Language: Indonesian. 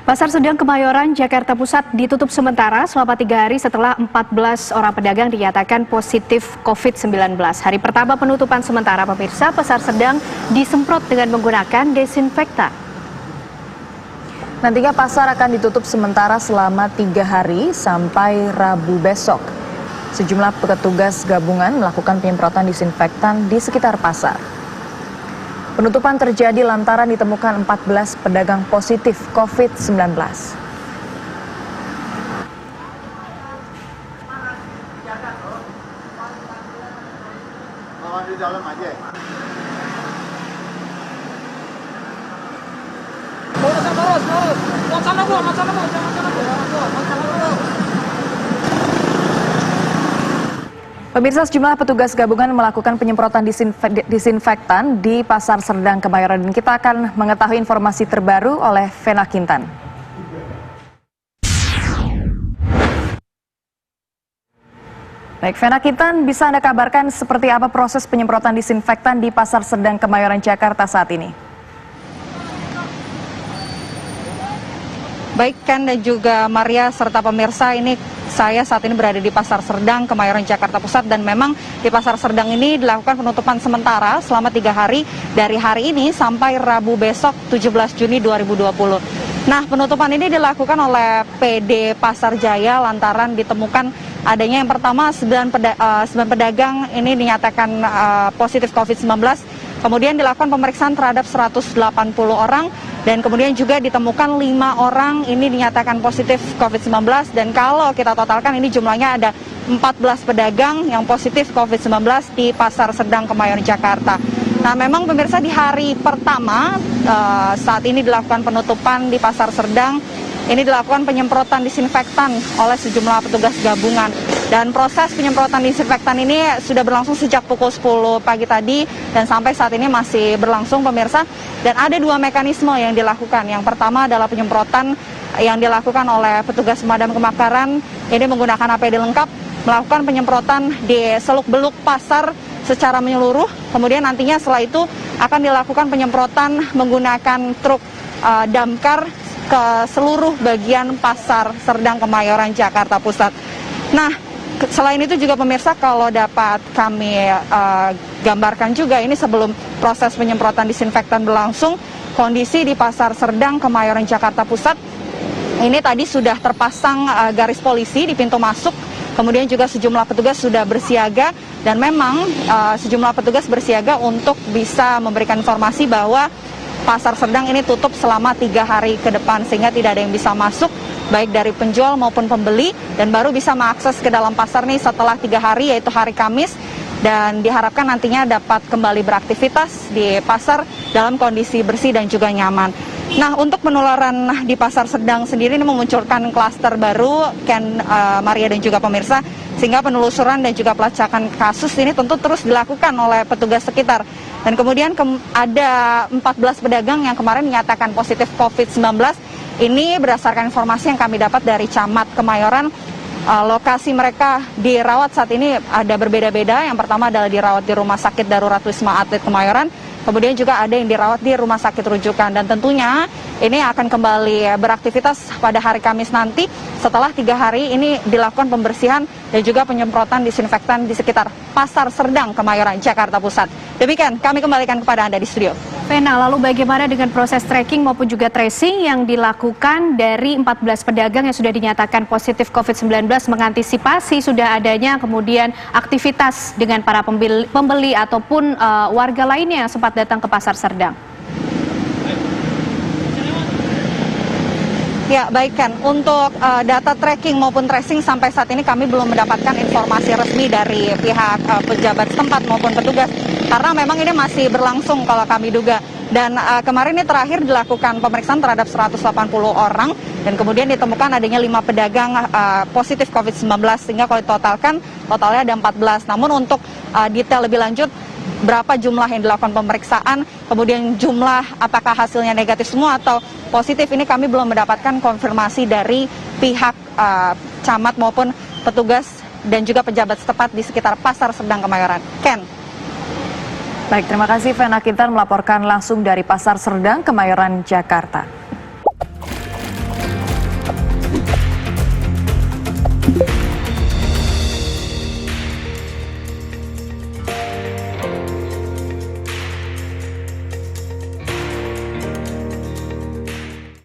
Pasar Serdang Kemayoran, Jakarta Pusat ditutup sementara selama 3 hari setelah 14 orang pedagang dinyatakan positif COVID-19. Hari pertama penutupan sementara, pemirsa, Pasar Serdang disemprot dengan menggunakan desinfektan. Nantinya pasar akan ditutup sementara selama 3 hari sampai Rabu besok. Sejumlah petugas gabungan melakukan penyemprotan disinfektan di sekitar pasar. Penutupan terjadi lantaran ditemukan 14 pedagang positif COVID-19. Di dalam aja. Pemirsa, sejumlah petugas gabungan melakukan penyemprotan disinfektan di Pasar Serdang Kemayoran. Dan kita akan mengetahui informasi terbaru oleh Vena Kintan. Baik, Vena Kintan, bisa Anda kabarkan seperti apa proses penyemprotan disinfektan di Pasar Serdang Kemayoran, Jakarta saat ini? Baik, Ken dan juga Maria serta pemirsa, ini saya saat ini berada di Pasar Serdang Kemayoran, Jakarta Pusat, dan memang di Pasar Serdang ini dilakukan penutupan sementara selama 3 hari dari hari ini sampai Rabu besok 17 Juni 2020. Nah, penutupan ini dilakukan oleh PD Pasar Jaya lantaran ditemukan adanya yang pertama 9 pedagang ini dinyatakan positif COVID-19. Kemudian dilakukan pemeriksaan terhadap 180 orang dan kemudian juga ditemukan 5 orang ini dinyatakan positif COVID-19, dan kalau kita totalkan ini jumlahnya ada 14 pedagang yang positif COVID-19 di Pasar Serdang Kemayoran, Jakarta. Nah, memang pemirsa, di hari pertama saat ini dilakukan penutupan di Pasar Serdang, ini dilakukan penyemprotan disinfektan oleh sejumlah petugas gabungan. Dan proses penyemprotan disinfektan ini sudah berlangsung sejak pukul 10 pagi tadi dan sampai saat ini masih berlangsung, pemirsa. Dan ada 2 mekanisme yang dilakukan. Yang pertama adalah penyemprotan yang dilakukan oleh petugas pemadam kebakaran, ini menggunakan APD lengkap, melakukan penyemprotan di seluk-beluk pasar secara menyeluruh. Kemudian nantinya setelah itu akan dilakukan penyemprotan menggunakan truk damkar ke seluruh bagian Pasar Serdang Kemayoran, Jakarta Pusat. Nah, selain itu juga pemirsa, kalau dapat kami gambarkan juga, ini sebelum proses penyemprotan disinfektan berlangsung, kondisi di Pasar Serdang Kemayoran, Jakarta Pusat ini tadi sudah terpasang garis polisi di pintu masuk, kemudian juga sejumlah petugas sudah bersiaga, dan memang sejumlah petugas bersiaga untuk bisa memberikan informasi bahwa Pasar Serdang ini tutup selama 3 hari ke depan, sehingga tidak ada yang bisa masuk baik dari penjual maupun pembeli, dan baru bisa mengakses ke dalam pasar nih setelah 3 hari, yaitu hari Kamis, dan diharapkan nantinya dapat kembali beraktivitas di pasar dalam kondisi bersih dan juga nyaman. Nah, untuk penularan di Pasar Serdang sendiri ini memunculkan klaster baru, Ken, Maria dan juga pemirsa, sehingga penelusuran dan juga pelacakan kasus ini tentu terus dilakukan oleh petugas sekitar. Dan kemudian ada 14 pedagang yang kemarin dinyatakan positif COVID-19. Ini berdasarkan informasi yang kami dapat dari Camat Kemayoran. Lokasi mereka dirawat saat ini ada berbeda-beda. Yang pertama adalah dirawat di Rumah Sakit Darurat Wisma Atlet Kemayoran. Kemudian juga ada yang dirawat di Rumah Sakit Rujukan. Dan tentunya ini akan kembali beraktivitas pada hari Kamis nanti. Setelah 3 hari ini dilakukan pembersihan dan juga penyemprotan disinfektan di sekitar Pasar Serdang Kemayoran, Jakarta Pusat. Demikian, kami kembalikan kepada Anda di studio. Vena, lalu bagaimana dengan proses tracking maupun juga tracing yang dilakukan dari 14 pedagang yang sudah dinyatakan positif COVID-19, mengantisipasi sudah adanya kemudian aktivitas dengan para pembeli ataupun warga lainnya yang sempat datang ke Pasar Serdang? Ya, baik, Kan. Untuk data tracking maupun tracing sampai saat ini kami belum mendapatkan informasi resmi dari pihak pejabat setempat maupun petugas, karena memang ini masih berlangsung kalau kami duga. Dan kemarin ini terakhir dilakukan pemeriksaan terhadap 180 orang dan kemudian ditemukan adanya 5 pedagang positif COVID-19, sehingga kalau ditotalkan totalnya ada 14. Namun untuk detail lebih lanjut berapa jumlah yang dilakukan pemeriksaan, kemudian jumlah apakah hasilnya negatif semua atau positif, ini kami belum mendapatkan konfirmasi dari pihak camat maupun petugas dan juga pejabat setempat di sekitar Pasar Serdang Kemayoran. Ken. Baik, terima kasih Vena Kintan melaporkan langsung dari Pasar Serdang Kemayoran, Jakarta.